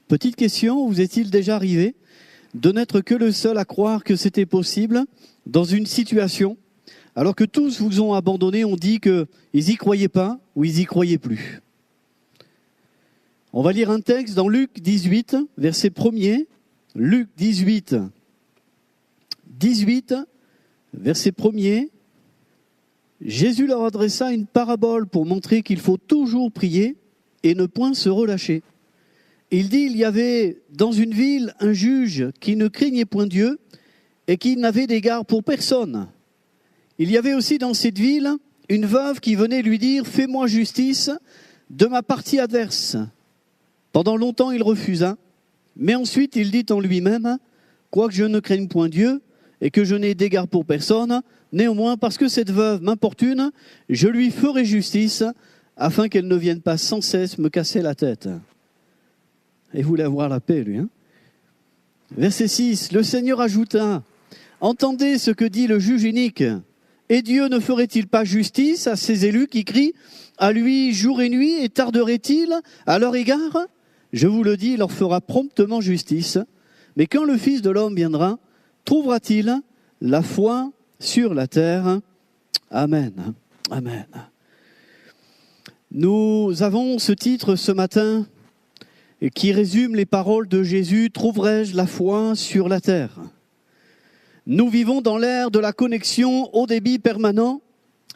Petite question, vous est-il déjà arrivé de n'être que le seul à croire que c'était possible dans une situation, alors que tous vous ont abandonné, ont dit qu'ils n'y croyaient pas ou ils n'y croyaient plus? On va lire un texte dans Luc 18, verset 1er. Luc 18, verset 1er. Jésus leur adressa une parabole pour montrer qu'il faut toujours prier et ne point se relâcher. Il dit, il y avait dans une ville un juge qui ne craignait point Dieu et qui n'avait d'égard pour personne. Il y avait aussi dans cette ville une veuve qui venait lui dire, fais-moi justice de ma partie adverse. Pendant longtemps, il refusa, mais ensuite il dit en lui-même, quoique je ne craigne point Dieu et que je n'ai d'égard pour personne, néanmoins, parce que cette veuve m'importune, je lui ferai justice, afin qu'elle ne vienne pas sans cesse me casser la tête. Et il voulait avoir la paix, lui. Verset 6, le Seigneur ajouta, entendez ce que dit le juge inique, et Dieu ne ferait-il pas justice à ses élus qui crient à lui jour et nuit, et tarderait-il à leur égard? Je vous le dis, il leur fera promptement justice. Mais quand le Fils de l'homme viendra, trouvera-t-il la foi sur la terre? Amen. Amen. Nous avons ce titre ce matin qui résume les paroles de Jésus, « Trouverai-je la foi sur la terre ?» Nous vivons dans l'ère de la connexion haut débit permanent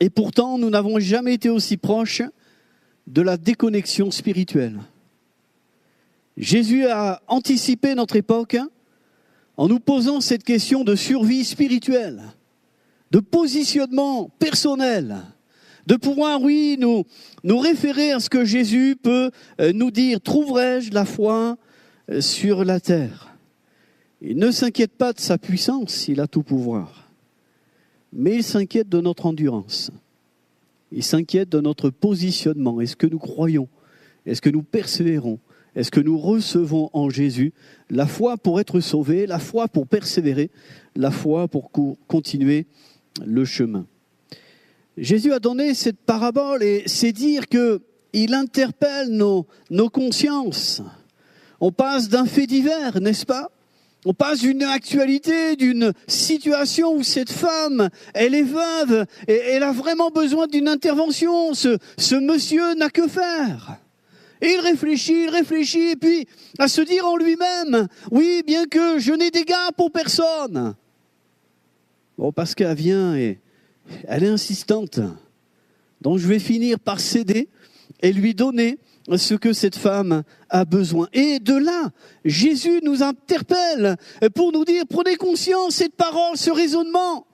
et pourtant nous n'avons jamais été aussi proches de la déconnexion spirituelle. Jésus a anticipé notre époque en nous posant cette question de survie spirituelle, de positionnement personnel, de pouvoir, oui, nous référer à ce que Jésus peut nous dire, trouverai-je la foi sur la terre? Il ne s'inquiète pas de sa puissance, il a tout pouvoir, mais il s'inquiète de notre endurance, il s'inquiète de notre positionnement. Est-ce que nous croyons? Est-ce que nous persévérons? Est-ce que nous recevons en Jésus la foi pour être sauvés, la foi pour persévérer, la foi pour continuer le chemin? Jésus a donné cette parabole et c'est dire qu'il interpelle nos consciences. On passe d'un fait divers, n'est-ce pas? On passe d'une actualité, d'une situation où cette femme, elle est veuve et elle a vraiment besoin d'une intervention. Ce monsieur n'a que faire. Et il réfléchit, et puis à se dire en lui-même, oui, bien que je n'ai d'égard pour personne. Bon, parce qu'elle vient et elle est insistante. Donc je vais finir par céder et lui donner ce que cette femme a besoin. Et de là, Jésus nous interpelle pour nous dire, prenez conscience, cette parole, ce raisonnement.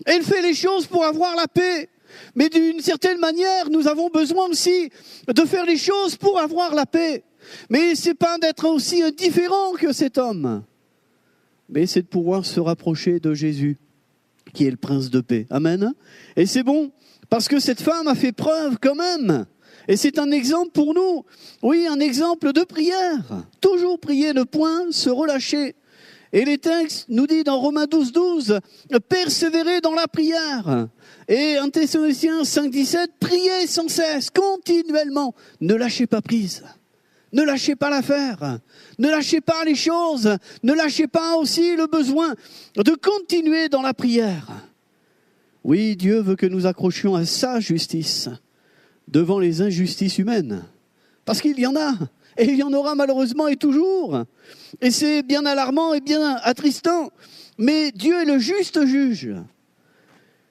Elle fait les choses pour avoir la paix. Mais d'une certaine manière, nous avons besoin aussi de faire les choses pour avoir la paix. Mais c'est pas d'être aussi indifférent que cet homme. Mais c'est de pouvoir se rapprocher de Jésus, qui est le prince de paix. Amen. Et c'est bon, parce que cette femme a fait preuve quand même. Et c'est un exemple pour nous. Oui, un exemple de prière. Toujours prier, ne point se relâcher. Et les textes nous disent dans Romains 12, persévérer dans la prière. Et 1 Thessaloniciens 5,17, priez sans cesse, continuellement. Ne lâchez pas prise. Ne lâchez pas l'affaire. Ne lâchez pas les choses. Ne lâchez pas aussi le besoin de continuer dans la prière. Oui, Dieu veut que nous accrochions à sa justice devant les injustices humaines. Parce qu'il y en a. Et il y en aura malheureusement et toujours. Et c'est bien alarmant et bien attristant. Mais Dieu est le juste juge.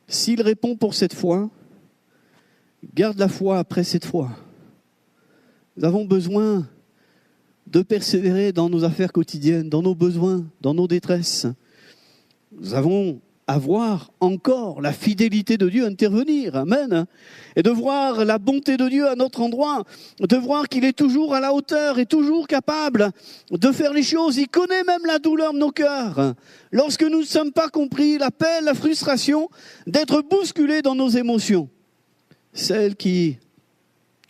S'il répond pour cette fois, garde la foi après cette foi. Nous avons besoin de persévérer dans nos affaires quotidiennes, dans nos besoins, dans nos détresses. Nous avons à voir encore la fidélité de Dieu intervenir, amen, et de voir la bonté de Dieu à notre endroit, de voir qu'il est toujours à la hauteur et toujours capable de faire les choses. Il connaît même la douleur de nos cœurs. Lorsque nous ne sommes pas compris, la peine, la frustration, d'être bousculés dans nos émotions, celles qui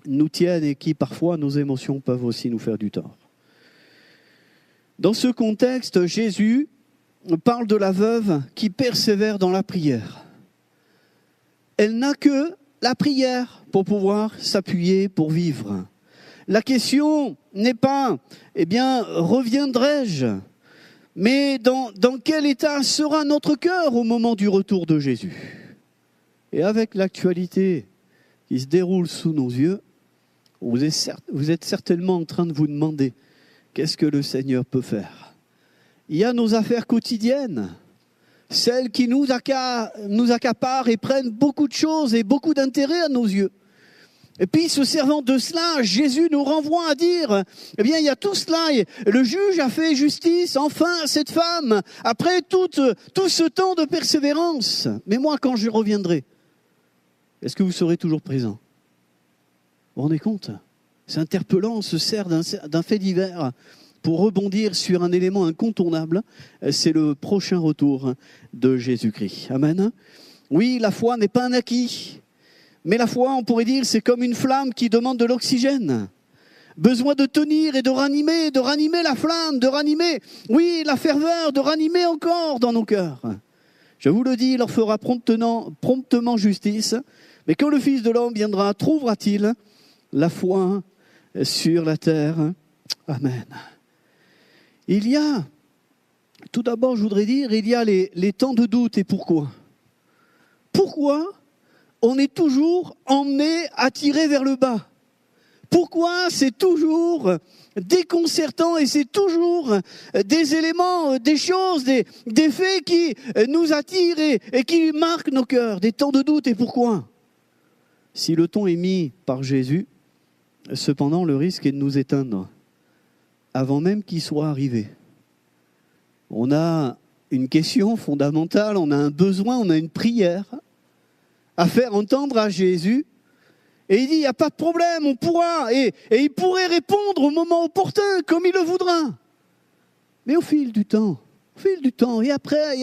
nous tiennent et qui parfois nos émotions peuvent aussi nous faire du tort. Dans ce contexte, Jésus parle de la veuve qui persévère dans la prière. Elle n'a que la prière pour pouvoir s'appuyer, pour vivre. la question n'est pas, reviendrai-je ? Mais dans quel état sera notre cœur au moment du retour de Jésus ? Et avec l'actualité qui se déroule sous nos yeux, vous êtes certainement en train de vous demander qu'est-ce que le Seigneur peut faire ? Il y a nos affaires quotidiennes, celles qui nous accaparent et prennent beaucoup de choses et beaucoup d'intérêt à nos yeux. Et puis, se servant de cela, Jésus nous renvoie à dire, il y a tout cela, et le juge a fait justice, enfin, à cette femme, après tout ce temps de persévérance. Mais moi, quand je reviendrai, est-ce que vous serez toujours présent ? Vous vous rendez compte ? C'est interpellant, on se sert d'un fait divers pour rebondir sur un élément incontournable, c'est le prochain retour de Jésus-Christ. Amen. Oui, la foi n'est pas un acquis. Mais la foi, on pourrait dire, c'est comme une flamme qui demande de l'oxygène. Besoin de tenir et de ranimer la flamme, de ranimer, oui, la ferveur, de ranimer encore dans nos cœurs. Je vous le dis, il leur fera promptement justice. Mais quand le Fils de l'homme viendra, trouvera-t-il la foi sur la terre ? Amen. Il y a, tout d'abord, je voudrais dire, il y a les temps de doute. Et pourquoi ? Pourquoi on est toujours emmené, attiré vers le bas ? Pourquoi c'est toujours déconcertant et c'est toujours des éléments, des choses, des faits qui nous attirent et qui marquent nos cœurs, des temps de doute. Et pourquoi ? Si le ton est mis par Jésus, cependant le risque est de nous éteindre avant même qu'il soit arrivé. On a une question fondamentale, on a un besoin, on a une prière à faire entendre à Jésus. Et il dit, il n'y a pas de problème, on pourra. Et il pourrait répondre au moment opportun, comme il le voudra. Mais au fil du temps, et après,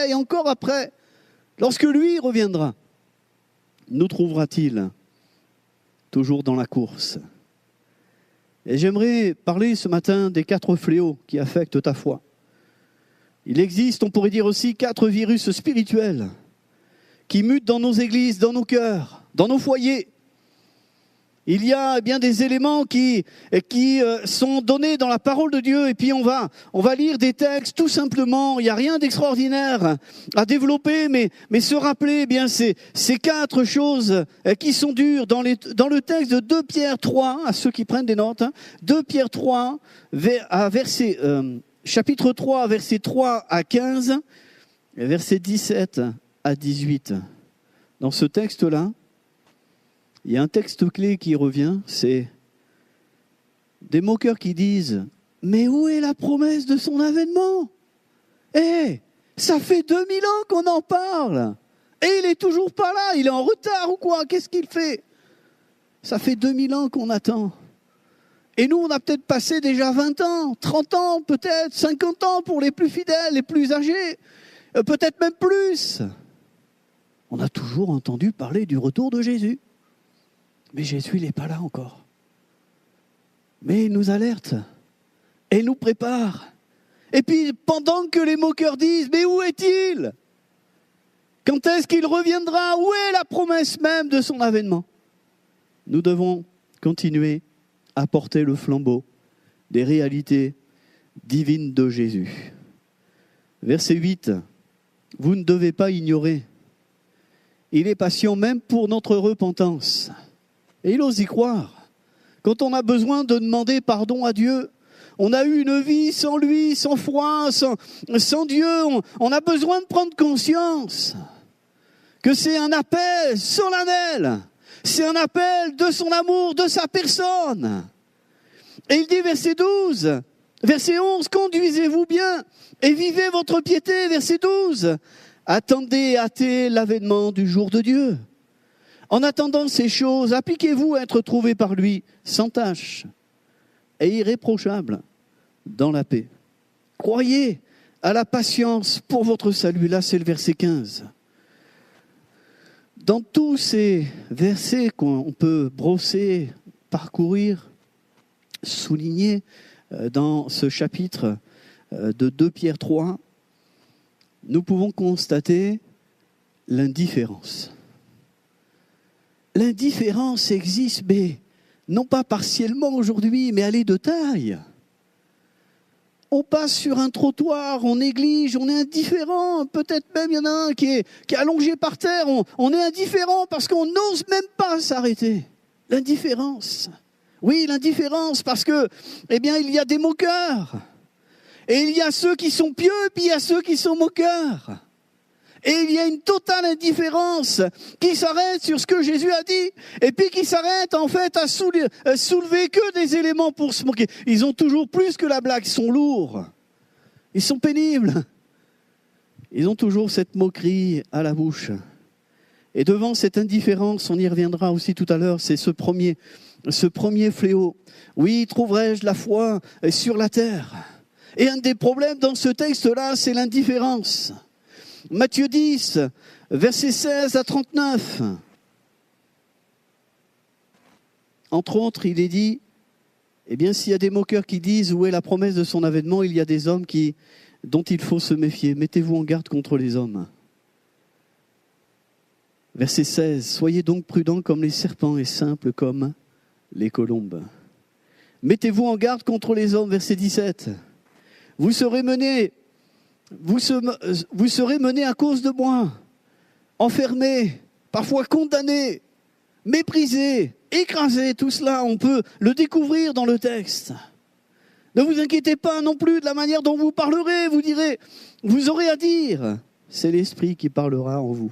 et encore après, lorsque lui reviendra, nous trouvera-t-il toujours dans la course ? Et j'aimerais parler ce matin des 4 fléaux qui affectent ta foi. Il existe, on pourrait dire aussi, 4 virus spirituels qui mutent dans nos églises, dans nos cœurs, dans nos foyers. Il y a bien des éléments qui sont donnés dans la parole de Dieu et puis on va lire des textes tout simplement. Il n'y a rien d'extraordinaire à développer, mais se rappeler ces 4 choses qui sont dures dans le texte de 2 Pierre 3, à ceux qui prennent des notes, 2 Pierre 3, chapitre 3, versets 3 à 15, et versets 17 à 18. Dans ce texte-là, il y a un texte clé qui revient, c'est des moqueurs qui disent « Mais où est la promesse de son avènement ? Ça fait 2000 ans qu'on en parle et il est toujours pas là, il est en retard ou quoi ? Qu'est-ce qu'il fait ? Ça fait 2000 ans qu'on attend. Et nous, on a peut-être passé déjà 20 ans, 30 ans peut-être, 50 ans pour les plus fidèles, les plus âgés, peut-être même plus. On a toujours entendu parler du retour de Jésus. Mais Jésus, il n'est pas là encore. Mais il nous alerte et il nous prépare. Et puis, pendant que les moqueurs disent « Mais où est-il ? Quand est-ce qu'il reviendra ? Où est la promesse même de son avènement ?» Nous devons continuer à porter le flambeau des réalités divines de Jésus. Verset 8. « Vous ne devez pas ignorer. Il est patient même pour notre repentance. » Et il ose y croire. Quand on a besoin de demander pardon à Dieu, on a eu une vie sans lui, sans foi, sans Dieu. On a besoin de prendre conscience que c'est un appel solennel. C'est un appel de son amour, de sa personne. Et il dit, verset 12, verset 11, « Conduisez-vous bien et vivez votre piété. » Verset 12, « Attendez et hâtez l'avènement du jour de Dieu. En attendant ces choses, appliquez-vous à être trouvés par lui sans tache et irréprochable dans la paix. Croyez à la patience pour votre salut. » Là, c'est le verset 15. Dans tous ces versets qu'on peut brosser, parcourir, souligner dans ce chapitre de 2 Pierre 3, nous pouvons constater l'indifférence. L'indifférence existe, mais non pas partiellement aujourd'hui, mais elle est de taille. On passe sur un trottoir, on néglige, on est indifférent. Peut-être même il y en a un qui est allongé par terre. On est indifférent parce qu'on n'ose même pas s'arrêter. L'indifférence. Oui, l'indifférence parce que, il y a des moqueurs. Et il y a ceux qui sont pieux, puis il y a ceux qui sont moqueurs. Et il y a une totale indifférence qui s'arrête sur ce que Jésus a dit, et puis qui s'arrête en fait à soulever que des éléments pour se moquer. Ils ont toujours plus que la blague, ils sont lourds, ils sont pénibles. Ils ont toujours cette moquerie à la bouche. Et devant cette indifférence, on y reviendra aussi tout à l'heure, c'est ce premier fléau. Oui, trouverai-je la foi sur la terre? Et un des problèmes dans ce texte-là, c'est l'indifférence. Matthieu 10, versets 16 à 39. Entre autres, il est dit, s'il y a des moqueurs qui disent où est la promesse de son avènement, il y a des hommes dont il faut se méfier. Mettez-vous en garde contre les hommes. Verset 16, soyez donc prudents comme les serpents et simples comme les colombes. Mettez-vous en garde contre les hommes. Verset 17, vous serez menés à cause de moi, enfermés, parfois condamnés, méprisés, écrasés. Tout cela, on peut le découvrir dans le texte. Ne vous inquiétez pas non plus de la manière dont vous parlerez. Vous direz, vous aurez à dire, c'est l'Esprit qui parlera en vous.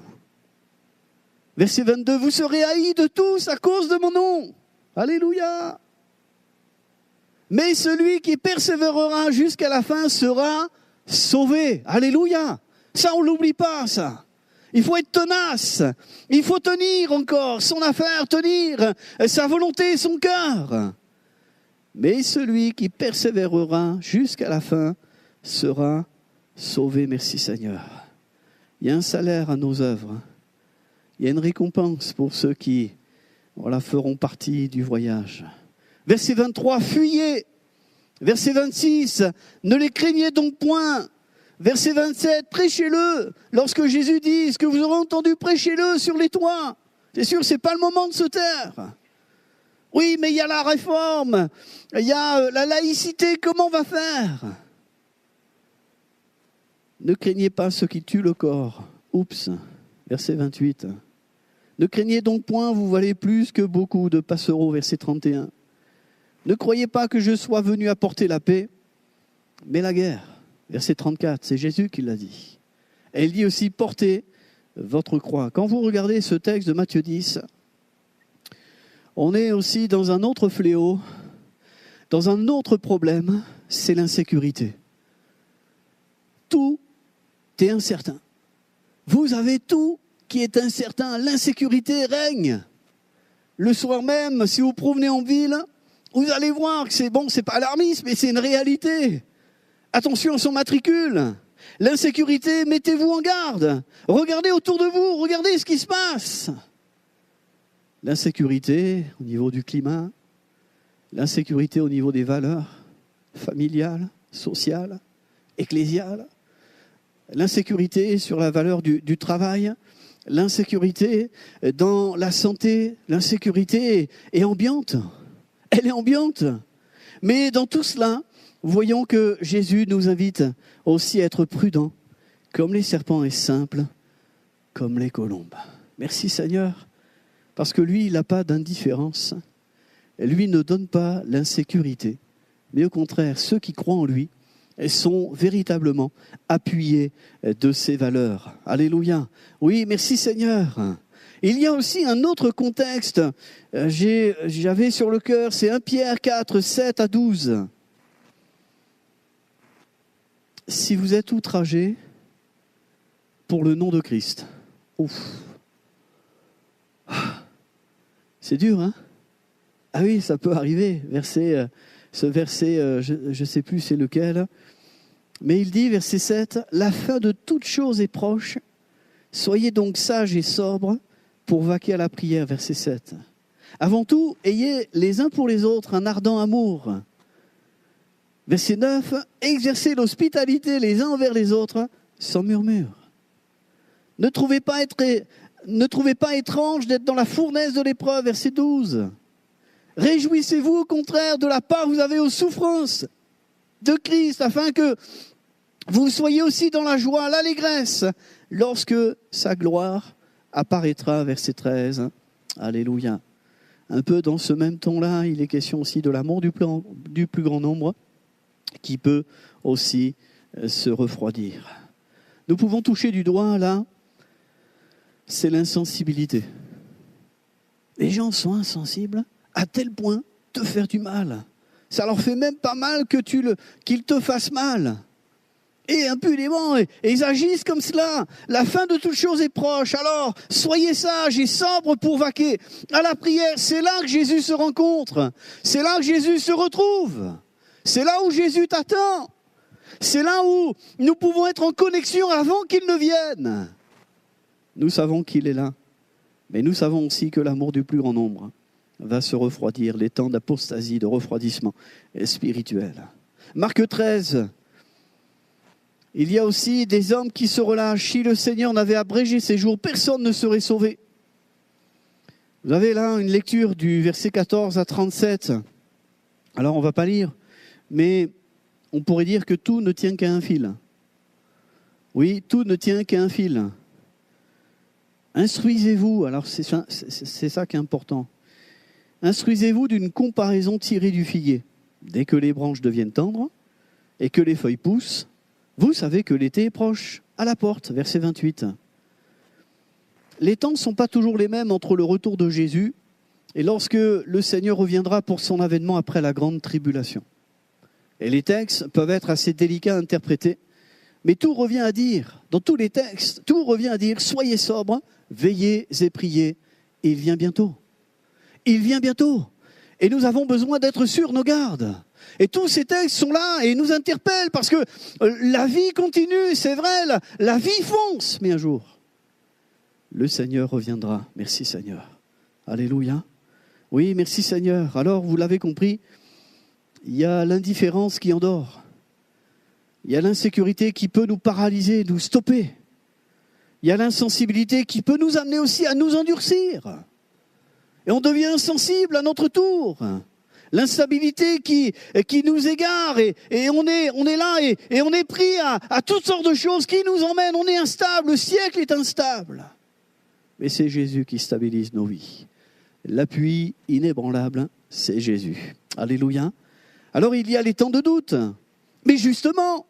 Verset 22, vous serez haïs de tous à cause de mon nom. Alléluia. Mais celui qui persévérera jusqu'à la fin sera sauvé. Alléluia. Ça, on ne l'oublie pas, ça. Il faut être tenace. Il faut tenir encore son affaire, tenir sa volonté, son cœur. Mais celui qui persévérera jusqu'à la fin sera sauvé. Merci Seigneur. Il y a un salaire à nos œuvres. Il y a une récompense pour ceux qui feront partie du voyage. Verset 23, fuyez. Verset 26, ne les craignez donc point. Verset 27, prêchez-le. Lorsque Jésus dit, ce que vous aurez entendu, prêchez-le sur les toits. C'est sûr, ce n'est pas le moment de se taire. Oui, mais il y a la réforme, il y a la laïcité, comment on va faire? Ne craignez pas ceux qui tuent le corps. Oups, verset 28. Ne craignez donc point, vous valez plus que beaucoup de passereaux, verset 31. Ne croyez pas que je sois venu apporter la paix, mais la guerre. Verset 34, c'est Jésus qui l'a dit. Et il dit aussi, portez votre croix. Quand vous regardez ce texte de Matthieu 10, on est aussi dans un autre fléau, dans un autre problème, c'est l'insécurité. Tout est incertain. Vous avez tout qui est incertain. L'insécurité règne. Le soir même, si vous promenez en ville, vous allez voir que c'est pas alarmiste, mais c'est une réalité. Attention à son matricule. L'insécurité, mettez-vous en garde. Regardez autour de vous, regardez ce qui se passe. L'insécurité au niveau du climat, l'insécurité au niveau des valeurs familiales, sociales, ecclésiales, l'insécurité sur la valeur du travail, l'insécurité dans la santé, l'insécurité est ambiante. Elle est ambiante. Mais dans tout cela, voyons que Jésus nous invite aussi à être prudents, comme les serpents et simples, comme les colombes. Merci Seigneur, parce que lui, il n'a pas d'indifférence. Lui ne donne pas l'insécurité, mais au contraire, ceux qui croient en lui sont véritablement appuyés de ses valeurs. Alléluia. Oui, merci Seigneur. Il y a aussi un autre contexte, j'avais sur le cœur, c'est 1 Pierre 4, 7 à 12. Si vous êtes outragés pour le nom de Christ, c'est dur, hein? Ah oui, ça peut arriver. Ce verset, je ne sais plus c'est lequel, mais il dit, verset 7, « La fin de toute chose est proche, soyez donc sages et sobres pour vaquer à la prière. » Verset 7. « Avant tout, ayez les uns pour les autres un ardent amour. » Verset 9, « Exercez l'hospitalité les uns envers les autres sans murmure. » Ne trouvez pas étrange d'être dans la fournaise de l'épreuve. Verset 12. « Réjouissez-vous au contraire de la part que vous avez aux souffrances de Christ, afin que vous soyez aussi dans la joie, l'allégresse, lorsque sa gloire apparaîtra. Verset 13. Alléluia. Un peu dans ce même ton-là, il est question aussi de l'amour du plus grand nombre, qui peut aussi se refroidir. Nous pouvons toucher du doigt, là, c'est l'insensibilité. Les gens sont insensibles à tel point de te faire du mal. Ça leur fait même pas mal qu'ils te fassent mal. Et impunément, et ils agissent comme cela. La fin de toute chose est proche. Alors, soyez sages et sobres pour vaquer à la prière. C'est là que Jésus se rencontre. C'est là que Jésus se retrouve. C'est là où Jésus t'attend. C'est là où nous pouvons être en connexion avant qu'il ne vienne. Nous savons qu'il est là. Mais nous savons aussi que l'amour du plus grand nombre va se refroidir. Les temps d'apostasie, de refroidissement spirituel. Marc 13. Il y a aussi des hommes qui se relâchent. Si le Seigneur n'avait abrégé ces jours, personne ne serait sauvé. Vous avez là une lecture du verset 14 à 37. Alors on ne va pas lire, mais on pourrait dire que tout ne tient qu'à un fil. Oui, tout ne tient qu'à un fil. Instruisez-vous, alors c'est ça qui est important. Instruisez-vous d'une comparaison tirée du figuier. Dès que les branches deviennent tendres et que les feuilles poussent, vous savez que l'été est proche, à la porte, verset 28. Les temps ne sont pas toujours les mêmes entre le retour de Jésus et lorsque le Seigneur reviendra pour son avènement après la grande tribulation. Et les textes peuvent être assez délicats à interpréter, mais tout revient à dire, dans tous les textes, tout revient à dire, soyez sobres, veillez et priez, il vient bientôt. Il vient bientôt. Et nous avons besoin d'être sur nos gardes. Et tous ces textes sont là et nous interpellent parce que la vie continue, c'est vrai, la vie fonce. Mais un jour, le Seigneur reviendra. Merci Seigneur. Alléluia. Oui, merci Seigneur. Alors, vous l'avez compris, il y a l'indifférence qui endort. Il y a l'insécurité qui peut nous paralyser, nous stopper. Il y a l'insensibilité qui peut nous amener aussi à nous endurcir. Et on devient insensible à notre tour. L'instabilité qui nous égare et on est là et on est pris à toutes sortes de choses qui nous emmènent. On est instable, le siècle est instable. Mais c'est Jésus qui stabilise nos vies. L'appui inébranlable, c'est Jésus. Alléluia. Alors il y a les temps de doute. Mais justement,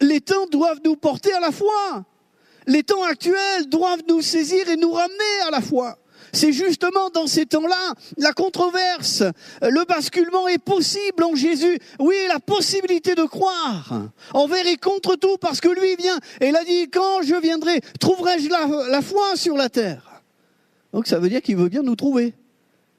les temps doivent nous porter à la foi. Les temps actuels doivent nous saisir et nous ramener à la foi. C'est justement dans ces temps-là, la controverse, le basculement est possible en Jésus. Oui, la possibilité de croire envers et contre tout, parce que lui vient et il a dit, quand je viendrai, trouverai-je la foi sur la terre? Donc ça veut dire qu'il veut bien nous trouver.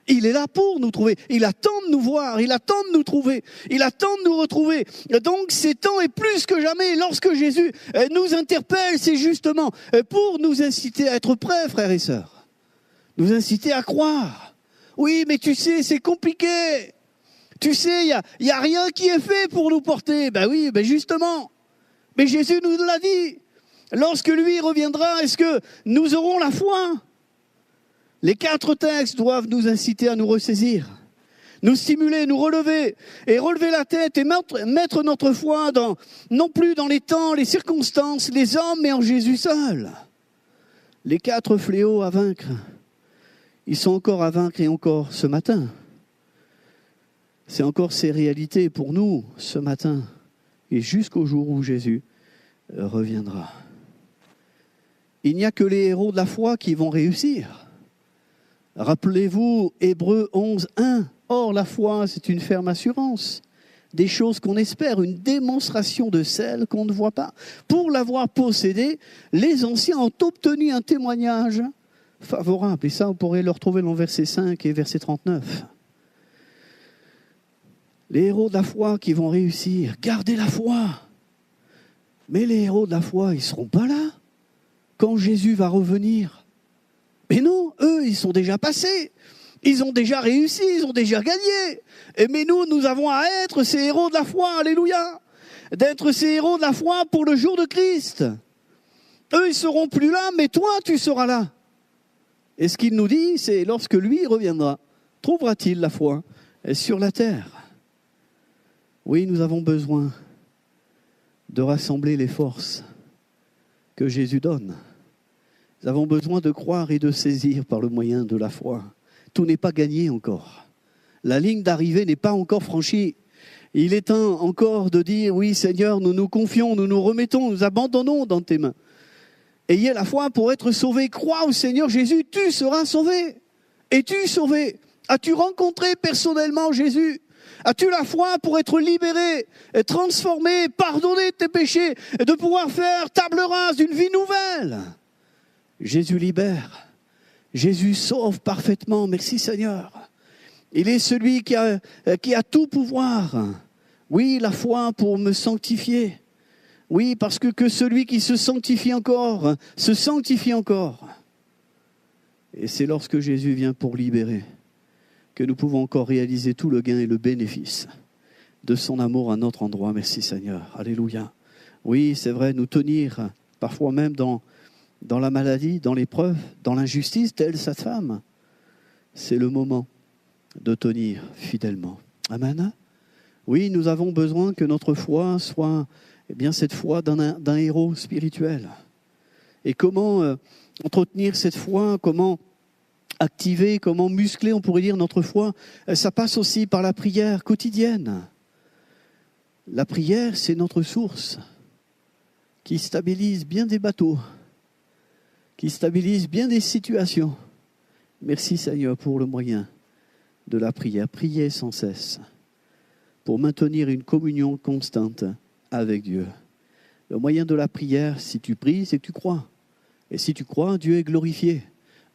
Il est là pour nous trouver. Il attend de nous voir. Il attend de nous trouver. Il attend de nous retrouver. Donc ces temps est plus que jamais. Lorsque Jésus nous interpelle, c'est justement pour nous inciter à être prêts, frères et sœurs. Nous inciter à croire. Oui, mais tu sais, c'est compliqué. Tu sais, il y a rien qui est fait pour nous porter. Ben oui, ben justement. Mais Jésus nous l'a dit. Lorsque lui reviendra, est-ce que nous aurons la foi? Les 4 textes doivent nous inciter à nous ressaisir, nous stimuler, nous relever et relever la tête et mettre notre foi non plus dans les temps, les circonstances, les hommes, mais en Jésus seul. Les 4 fléaux à vaincre, ils sont encore à vaincre et encore ce matin. C'est encore ces réalités pour nous ce matin et jusqu'au jour où Jésus reviendra. Il n'y a que les héros de la foi qui vont réussir. Rappelez-vous, Hébreux 11, 1. Or, la foi, c'est une ferme assurance des choses qu'on espère, une démonstration de celles qu'on ne voit pas. Pour l'avoir possédée, les anciens ont obtenu un témoignage favorable. Et ça, on pourrait le retrouver dans verset 5 et verset 39. Les héros de la foi qui vont réussir, gardez la foi. Mais les héros de la foi, ils ne seront pas là quand Jésus va revenir. Mais non, eux, ils sont déjà passés. Ils ont déjà réussi, ils ont déjà gagné. Mais nous avons à être ces héros de la foi, alléluia. D'être ces héros de la foi pour le jour de Christ. Eux, ils ne seront plus là, mais toi, tu seras là. Et ce qu'il nous dit, c'est lorsque lui reviendra, trouvera-t-il la foi sur la terre. Oui, nous avons besoin de rassembler les forces que Jésus donne. Nous avons besoin de croire et de saisir par le moyen de la foi. Tout n'est pas gagné encore. La ligne d'arrivée n'est pas encore franchie. Il est temps encore de dire, oui Seigneur, nous nous confions, nous nous remettons, nous abandonnons dans tes mains. Ayez la foi pour être sauvé. Crois au Seigneur Jésus, tu seras sauvé. Es-tu sauvé? As-tu rencontré personnellement Jésus? As-tu la foi pour être libéré, transformé, pardonné de tes péchés, et de pouvoir faire table rase d'une vie nouvelle? Jésus libère. Jésus sauve parfaitement. Merci Seigneur. Il est celui qui a tout pouvoir. Oui, la foi pour me sanctifier. Oui, parce que celui qui se sanctifie encore, se sanctifie encore. Et c'est lorsque Jésus vient pour libérer que nous pouvons encore réaliser tout le gain et le bénéfice de son amour à notre endroit. Merci Seigneur. Alléluia. Oui, c'est vrai, nous tenir parfois même dans la maladie, dans l'épreuve, dans l'injustice, telle cette femme. C'est le moment de tenir fidèlement. Amen. Oui, nous avons besoin que notre foi soit cette foi d'un héros spirituel. Et comment entretenir cette foi, comment activer, comment muscler, on pourrait dire, notre foi, ça passe aussi par la prière quotidienne. La prière, c'est notre source qui stabilise bien des bateaux, qui stabilise bien des situations. Merci Seigneur pour le moyen de la prière. Priez sans cesse pour maintenir une communion constante avec Dieu. Le moyen de la prière, si tu pries, c'est que tu crois. Et si tu crois, Dieu est glorifié.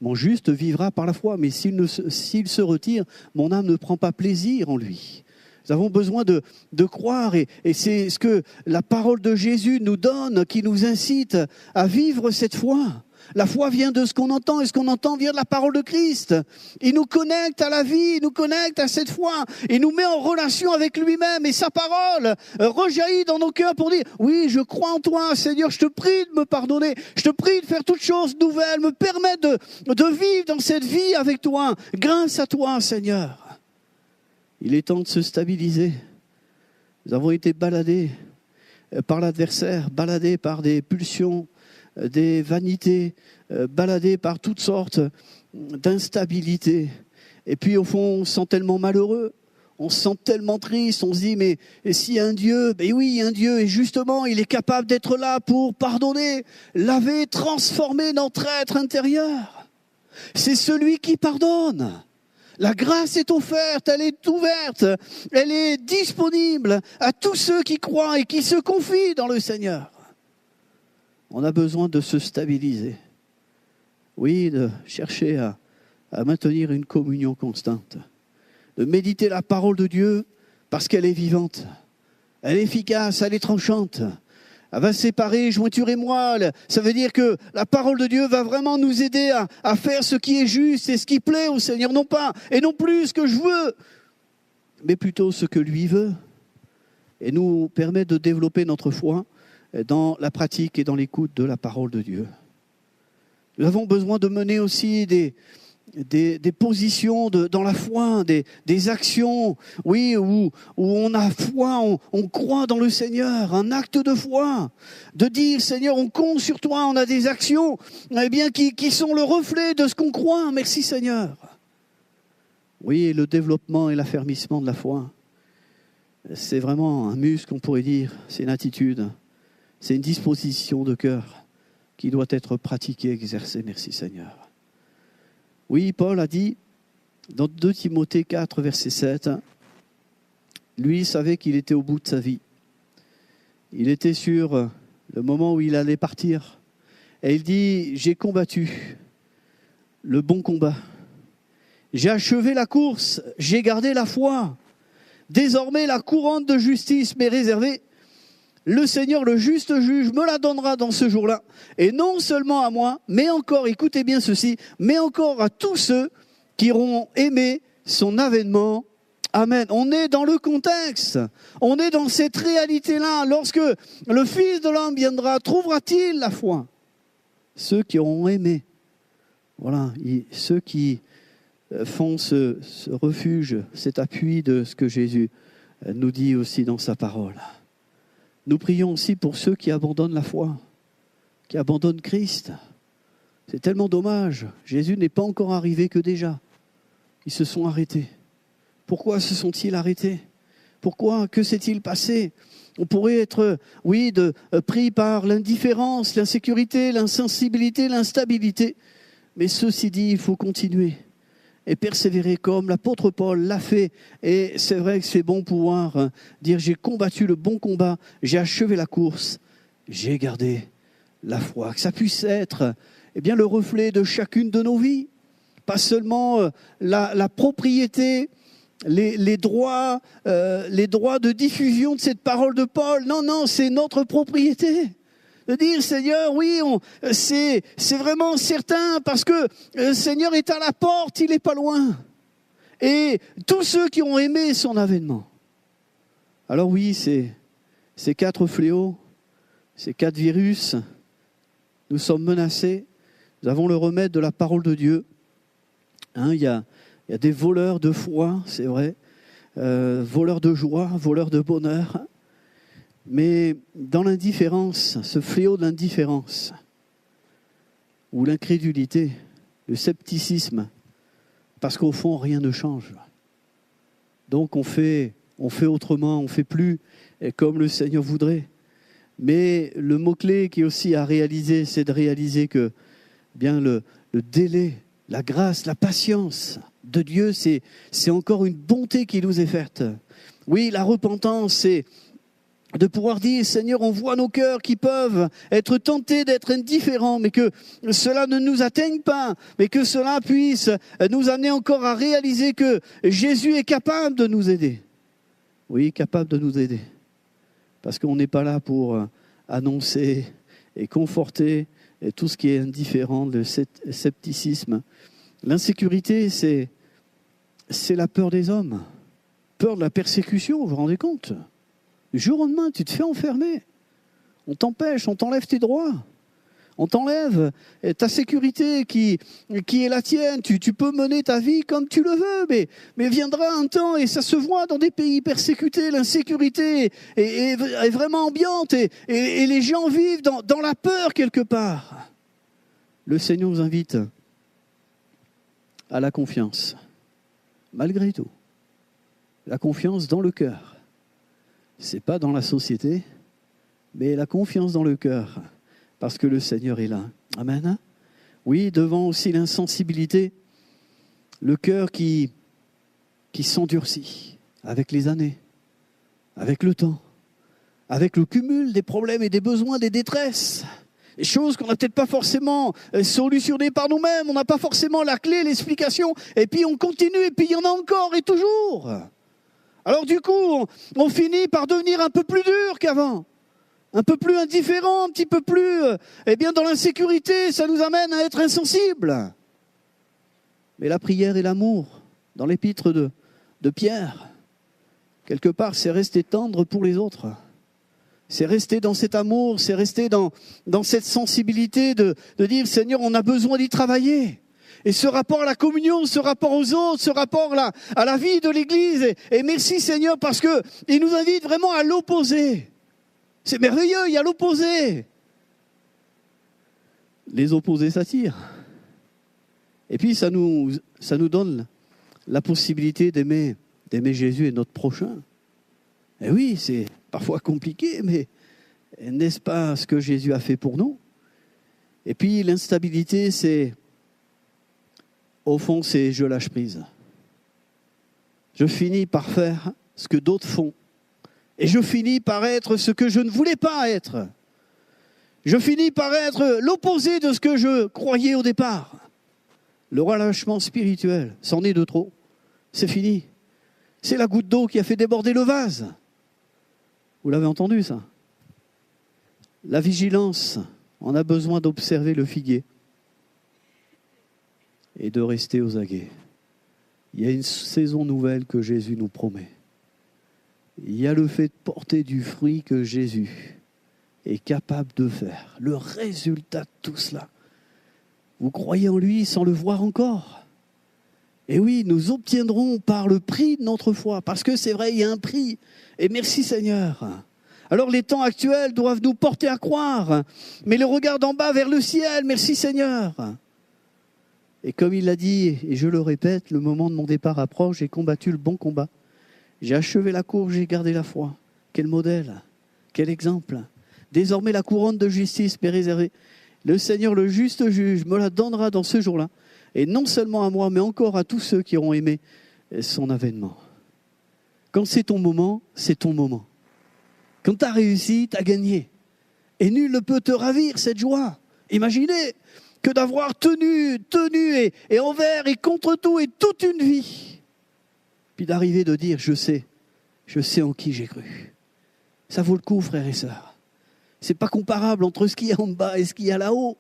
Mon juste vivra par la foi, mais s'il se retire, mon âme ne prend pas plaisir en lui. Nous avons besoin de croire, et c'est ce que la parole de Jésus nous donne, qui nous incite à vivre cette foi. La foi vient de ce qu'on entend, et ce qu'on entend vient de la parole de Christ. Il nous connecte à la vie, il nous connecte à cette foi, il nous met en relation avec lui-même, et sa parole rejaillit dans nos cœurs pour dire, oui, je crois en toi, Seigneur, je te prie de me pardonner, je te prie de faire toutes choses nouvelles, me permettre de vivre dans cette vie avec toi, grâce à toi, Seigneur. Il est temps de se stabiliser. Nous avons été baladés par l'adversaire, baladés par des pulsions, des vanités, baladés par toutes sortes d'instabilités. Et puis au fond, on se sent tellement malheureux, on se sent tellement triste, on se dit, mais s'il y a un Dieu, ben oui, il y a un Dieu, et justement, il est capable d'être là pour pardonner, laver, transformer notre être intérieur. C'est celui qui pardonne. La grâce est offerte, elle est ouverte, elle est disponible à tous ceux qui croient et qui se confient dans le Seigneur. On a besoin de se stabiliser. Oui, de chercher à maintenir une communion constante. De méditer la parole de Dieu parce qu'elle est vivante. Elle est efficace, elle est tranchante. Elle va séparer jointure et moelle. Ça veut dire que la parole de Dieu va vraiment nous aider à faire ce qui est juste et ce qui plaît au Seigneur. Non pas, et non plus ce que je veux, mais plutôt ce que lui veut. Et nous permet de développer notre foi dans la pratique et dans l'écoute de la parole de Dieu. Nous avons besoin de mener aussi des positions dans la foi, des actions, oui, où on a foi, on croit dans le Seigneur, un acte de foi, de dire Seigneur, on compte sur toi, on a des actions qui sont le reflet de ce qu'on croit. Merci Seigneur. Oui, le développement et l'affermissement de la foi, c'est vraiment un muscle, on pourrait dire, c'est une attitude. C'est une disposition de cœur qui doit être pratiquée, exercée. Merci Seigneur. Oui, Paul a dit, dans 2 Timothée 4, verset 7, lui savait qu'il était au bout de sa vie. Il était sur le moment où il allait partir. Et il dit, j'ai combattu le bon combat. J'ai achevé la course, j'ai gardé la foi. Désormais, la couronne de justice m'est réservée. Le Seigneur, le juste juge, me la donnera dans ce jour-là. Et non seulement à moi, mais encore, écoutez bien ceci, mais encore à tous ceux qui auront aimé son avènement. Amen. On est dans le contexte. On est dans cette réalité-là. Lorsque le Fils de l'homme viendra, trouvera-t-il la foi? Ceux qui auront aimé. Voilà, ceux qui font ce refuge, cet appui de ce que Jésus nous dit aussi dans sa parole. Nous prions aussi pour ceux qui abandonnent la foi, qui abandonnent Christ. C'est tellement dommage. Jésus n'est pas encore arrivé que déjà. Ils se sont arrêtés. Pourquoi se sont-ils arrêtés? Pourquoi? Que s'est-il passé? On pourrait être, pris par l'indifférence, l'insécurité, l'insensibilité, l'instabilité. Mais ceci dit, il faut continuer et persévérer comme l'apôtre Paul l'a fait. Et c'est vrai que c'est bon pouvoir dire « J'ai combattu le bon combat, j'ai achevé la course, j'ai gardé la foi ». Que ça puisse être le reflet de chacune de nos vies. Pas seulement la propriété, les droits de diffusion de cette parole de Paul. Non, c'est notre propriété. De dire, Seigneur, c'est vraiment certain parce que le Seigneur est à la porte, il n'est pas loin. Et tous ceux qui ont aimé son avènement. Alors oui, ces 4 fléaux, ces 4 virus, nous sommes menacés. Nous avons le remède de la parole de Dieu. Il y a des voleurs de foi, c'est vrai, voleurs de joie, voleurs de bonheur. Mais dans l'indifférence, ce fléau de l'indifférence, ou l'incrédulité, le scepticisme, parce qu'au fond, rien ne change. Donc on fait autrement, on ne fait plus comme le Seigneur voudrait. Mais le mot-clé qui est aussi à réaliser, c'est de réaliser que le délai, la grâce, la patience de Dieu, c'est encore une bonté qui nous est faite. Oui, la repentance, c'est de pouvoir dire, Seigneur, on voit nos cœurs qui peuvent être tentés d'être indifférents, mais que cela ne nous atteigne pas, mais que cela puisse nous amener encore à réaliser que Jésus est capable de nous aider. Oui, capable de nous aider. Parce qu'on n'est pas là pour annoncer et conforter tout ce qui est indifférent, le scepticisme. L'insécurité, c'est la peur des hommes. Peur de la persécution, vous vous rendez compte ? Du jour au lendemain, tu te fais enfermer. On t'empêche, on t'enlève tes droits. On t'enlève ta sécurité qui est la tienne. Tu peux mener ta vie comme tu le veux, mais viendra un temps, et ça se voit dans des pays persécutés, l'insécurité est vraiment ambiante, et les gens vivent dans la peur quelque part. Le Seigneur nous invite à la confiance, malgré tout. La confiance dans le cœur. C'est pas dans la société, mais la confiance dans le cœur, parce que le Seigneur est là. Amen. Oui, devant aussi l'insensibilité, le cœur qui s'endurcit avec les années, avec le temps, avec le cumul des problèmes et des besoins, des détresses, des choses qu'on n'a peut-être pas forcément solutionnées par nous-mêmes, on n'a pas forcément la clé, l'explication, et puis on continue, et puis il y en a encore et toujours. Alors du coup, on finit par devenir un peu plus dur qu'avant, un peu plus indifférent, un petit peu plus, dans l'insécurité, ça nous amène à être insensibles. Mais la prière et l'amour, dans l'épître de Pierre, quelque part, c'est rester tendre pour les autres. C'est rester dans cet amour, c'est rester dans cette sensibilité de dire, Seigneur, on a besoin d'y travailler. Et ce rapport à la communion, ce rapport aux autres, ce rapport à la vie de l'Église. Et merci Seigneur parce qu'il nous invite vraiment à l'opposé. C'est merveilleux, il y a l'opposé. Les opposés s'attirent. Et puis ça nous donne la possibilité d'aimer Jésus et notre prochain. Et oui, c'est parfois compliqué, mais n'est-ce pas ce que Jésus a fait pour nous? Et puis l'instabilité, au fond, c'est je lâche prise. Je finis par faire ce que d'autres font. Et je finis par être ce que je ne voulais pas être. Je finis par être l'opposé de ce que je croyais au départ. Le relâchement spirituel, c'en est de trop. C'est fini. C'est la goutte d'eau qui a fait déborder le vase. Vous l'avez entendu, ça? La vigilance, on a besoin d'observer le figuier et de rester aux aguets. Il y a une saison nouvelle que Jésus nous promet. Il y a le fait de porter du fruit que Jésus est capable de faire. Le résultat de tout cela. Vous croyez en lui sans le voir encore. Et oui, nous obtiendrons par le prix de notre foi. Parce que c'est vrai, il y a un prix. Et merci Seigneur. Alors les temps actuels doivent nous porter à croire. Mais le regard d'en bas vers le ciel, merci Seigneur. Et comme il l'a dit, et je le répète, le moment de mon départ approche, j'ai combattu le bon combat. J'ai achevé la course, j'ai gardé la foi. Quel modèle, quel exemple. Désormais la couronne de justice m'est réservée. Le Seigneur, le juste juge, me la donnera dans ce jour-là. Et non seulement à moi, mais encore à tous ceux qui auront aimé son avènement. Quand c'est ton moment, c'est ton moment. Quand tu as réussi, tu as gagné. Et nul ne peut te ravir cette joie. Imaginez que d'avoir tenu et envers et contre tout et toute une vie. Puis d'arriver de dire, je sais en qui j'ai cru. Ça vaut le coup, frères et sœurs. C'est pas comparable entre ce qu'il y a en bas et ce qu'il y a là-haut.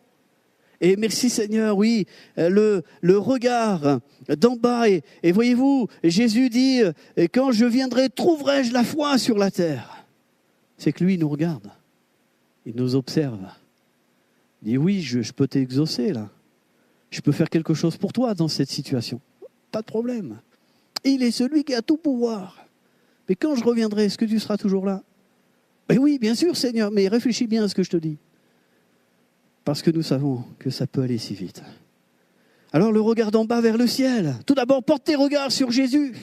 Et merci Seigneur, oui, le regard d'en bas. Et voyez-vous, Jésus dit, quand je viendrai, trouverai-je la foi sur la terre? C'est que lui, il nous regarde. Il nous observe. Il dit, oui, je peux t'exaucer là. Je peux faire quelque chose pour toi dans cette situation. Pas de problème. Il est celui qui a tout pouvoir. Mais quand je reviendrai, est-ce que tu seras toujours là? Ben oui, bien sûr Seigneur, mais réfléchis bien à ce que je te dis. Parce que nous savons que ça peut aller si vite. Alors le regard d'en bas vers le ciel. Tout d'abord, porte tes regards sur Jésus.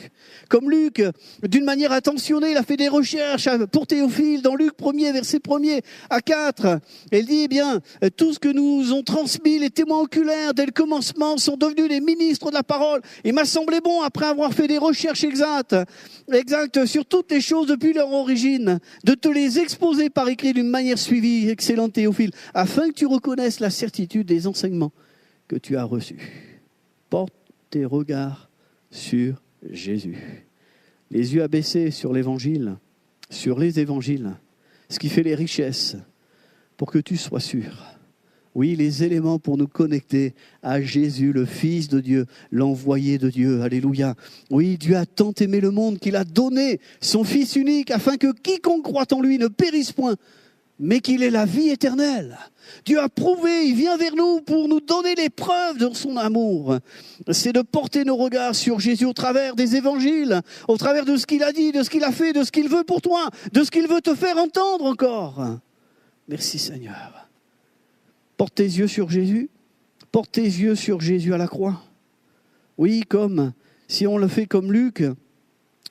Comme Luc, d'une manière attentionnée, il a fait des recherches pour Théophile dans Luc 1er, verset 1er à 4. Elle dit, eh bien, tout ce que nous ont transmis les témoins oculaires dès le commencement sont devenus les ministres de la parole. Il m'a semblé bon, après avoir fait des recherches exactes sur toutes les choses depuis leur origine, de te les exposer par écrit d'une manière suivie, excellent Théophile, afin que tu reconnaisses la certitude des enseignements que tu as reçu. Porte tes regards sur Jésus. Les yeux abaissés sur l'évangile, sur les évangiles, ce qui fait les richesses, pour que tu sois sûr. Oui, les éléments pour nous connecter à Jésus, le Fils de Dieu, l'envoyé de Dieu. Alléluia. Oui, Dieu a tant aimé le monde qu'il a donné son Fils unique afin que quiconque croit en lui ne périsse point, mais qu'il ait la vie éternelle. Dieu a prouvé, il vient vers nous pour nous donner les preuves de son amour. C'est de porter nos regards sur Jésus au travers des évangiles, au travers de ce qu'il a dit, de ce qu'il a fait, de ce qu'il veut pour toi, de ce qu'il veut te faire entendre encore. Merci Seigneur. Porte tes yeux sur Jésus, porte tes yeux sur Jésus à la croix. Oui, comme si on le fait comme Luc,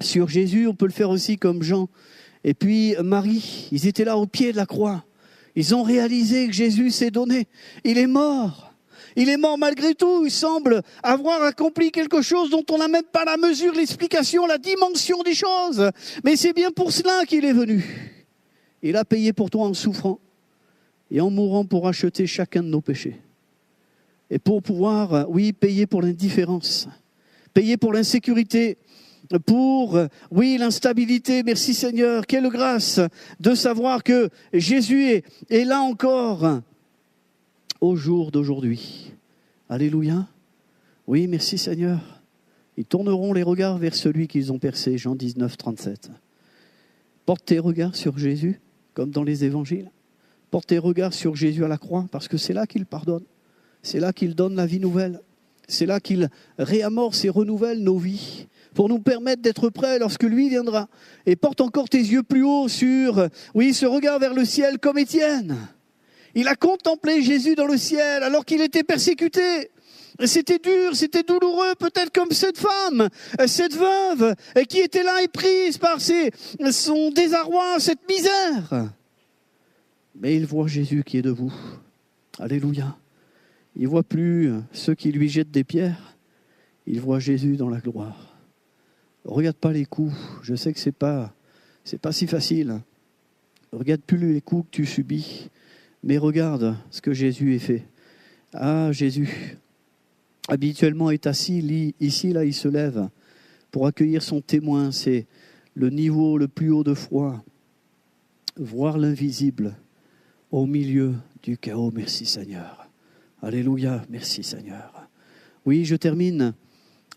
sur Jésus, on peut le faire aussi comme Jean. Et puis Marie, ils étaient là au pied de la croix. Ils ont réalisé que Jésus s'est donné. Il est mort. Il est mort malgré tout. Il semble avoir accompli quelque chose dont on n'a même pas la mesure, l'explication, la dimension des choses. Mais c'est bien pour cela qu'il est venu. Il a payé pour toi en souffrant et en mourant pour acheter chacun de nos péchés. Et pour pouvoir, oui, payer pour l'indifférence, payer pour l'insécurité, pour, oui, l'instabilité. Merci Seigneur, quelle grâce de savoir que Jésus est là encore au jour d'aujourd'hui. Alléluia. Oui, merci Seigneur. Ils tourneront les regards vers celui qu'ils ont percé, Jean 19, 37. Porte tes regards sur Jésus, comme dans les évangiles. Porte tes regards sur Jésus à la croix, parce que c'est là qu'il pardonne. C'est là qu'il donne la vie nouvelle. C'est là qu'il réamorce et renouvelle nos vies, pour nous permettre d'être prêts lorsque lui viendra. Et porte encore tes yeux plus haut sur, oui, ce regard vers le ciel comme Étienne. Il a contemplé Jésus dans le ciel alors qu'il était persécuté. C'était dur, c'était douloureux, peut-être comme cette femme, cette veuve, qui était là éprise par son désarroi, cette misère. Mais il voit Jésus qui est debout. Alléluia. Il ne voit plus ceux qui lui jettent des pierres. Il voit Jésus dans la gloire. Regarde pas les coups. Je sais que c'est pas si facile. Regarde plus les coups que tu subis, mais regarde ce que Jésus a fait. Ah, Jésus, habituellement est assis ici, là, il se lève pour accueillir son témoin. C'est le niveau le plus haut de foi. Voir l'invisible au milieu du chaos. Merci Seigneur. Alléluia, merci Seigneur. Oui, je termine.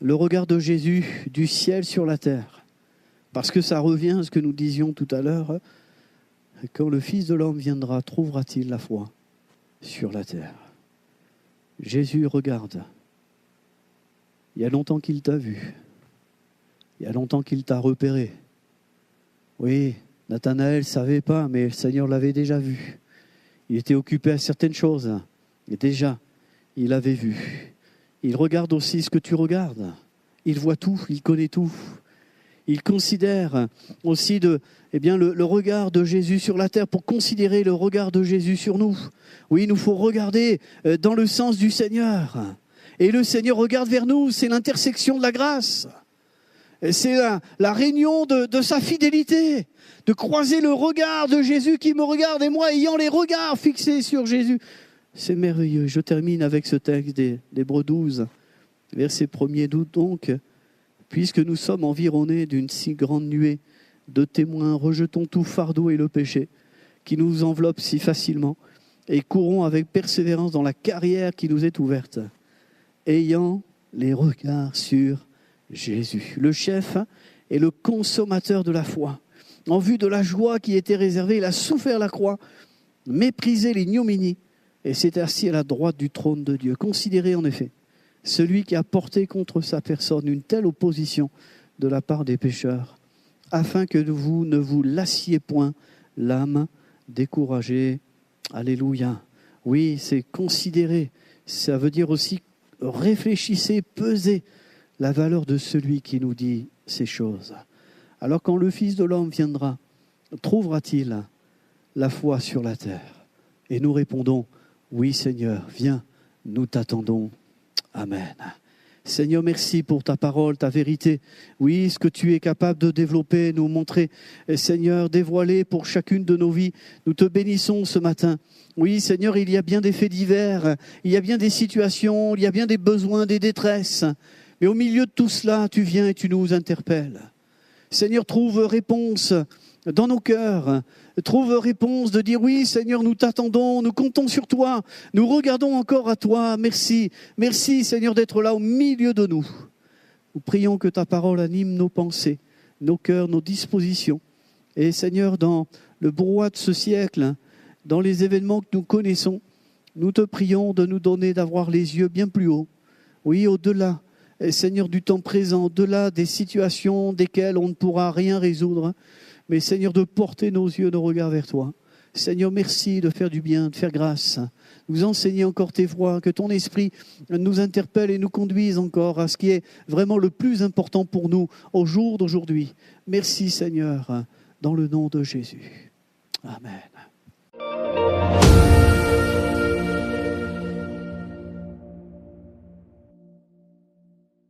Le regard de Jésus du ciel sur la terre. Parce que ça revient à ce que nous disions tout à l'heure. Quand le Fils de l'homme viendra, trouvera-t-il la foi sur la terre? Jésus regarde. Il y a longtemps qu'il t'a vu. Il y a longtemps qu'il t'a repéré. Oui, Nathanaël ne savait pas, mais le Seigneur l'avait déjà vu. Il était occupé à certaines choses. Et déjà, il avait vu. Il regarde aussi ce que tu regardes. Il voit tout, il connaît tout. Il considère aussi le regard de Jésus sur la terre pour considérer le regard de Jésus sur nous. Oui, il nous faut regarder dans le sens du Seigneur. Et le Seigneur regarde vers nous, c'est l'intersection de la grâce. Et c'est la réunion de sa fidélité, de croiser le regard de Jésus qui me regarde et moi ayant les regards fixés sur Jésus. C'est merveilleux. Je termine avec ce texte d'Hébreux 12, verset 1er. Donc, puisque nous sommes environnés d'une si grande nuée de témoins, rejetons tout fardeau et le péché qui nous enveloppe si facilement et courons avec persévérance dans la carrière qui nous est ouverte, ayant les regards sur Jésus, le chef et le consommateur de la foi. En vue de la joie qui était réservée, il a souffert la croix, méprisé l'ignominie et s'est assis à la droite du trône de Dieu. Considérez en effet celui qui a porté contre sa personne une telle opposition de la part des pécheurs, afin que vous ne vous lassiez point l'âme découragée. Alléluia. Oui, c'est considérer. Ça veut dire aussi réfléchissez, pesez la valeur de celui qui nous dit ces choses. Alors quand le Fils de l'homme viendra, trouvera-t-il la foi sur la terre? Et nous répondons, oui Seigneur, viens, nous t'attendons. Amen. Seigneur, merci pour ta parole, ta vérité. Oui, ce que tu es capable de développer, nous montrer, Seigneur, dévoiler pour chacune de nos vies. Nous te bénissons ce matin. Oui, Seigneur, il y a bien des faits divers, il y a bien des situations, il y a bien des besoins, des détresses. Mais au milieu de tout cela, tu viens et tu nous interpelles. Seigneur, trouve réponse dans nos cœurs. Trouve réponse de dire oui, Seigneur, nous t'attendons, nous comptons sur toi, nous regardons encore à toi. Merci, merci Seigneur d'être là au milieu de nous. Nous prions que ta parole anime nos pensées, nos cœurs, nos dispositions. Et Seigneur, dans le brouhaha de ce siècle, dans les événements que nous connaissons, nous te prions de nous donner d'avoir les yeux bien plus hauts. Oui, au-delà, Seigneur, du temps présent, au-delà des situations desquelles on ne pourra rien résoudre. Mais Seigneur, de porter nos yeux, nos regards vers toi. Seigneur, merci de faire du bien, de faire grâce. Nous enseigner encore tes voies, que ton esprit nous interpelle et nous conduise encore à ce qui est vraiment le plus important pour nous au jour d'aujourd'hui. Merci Seigneur, dans le nom de Jésus. Amen.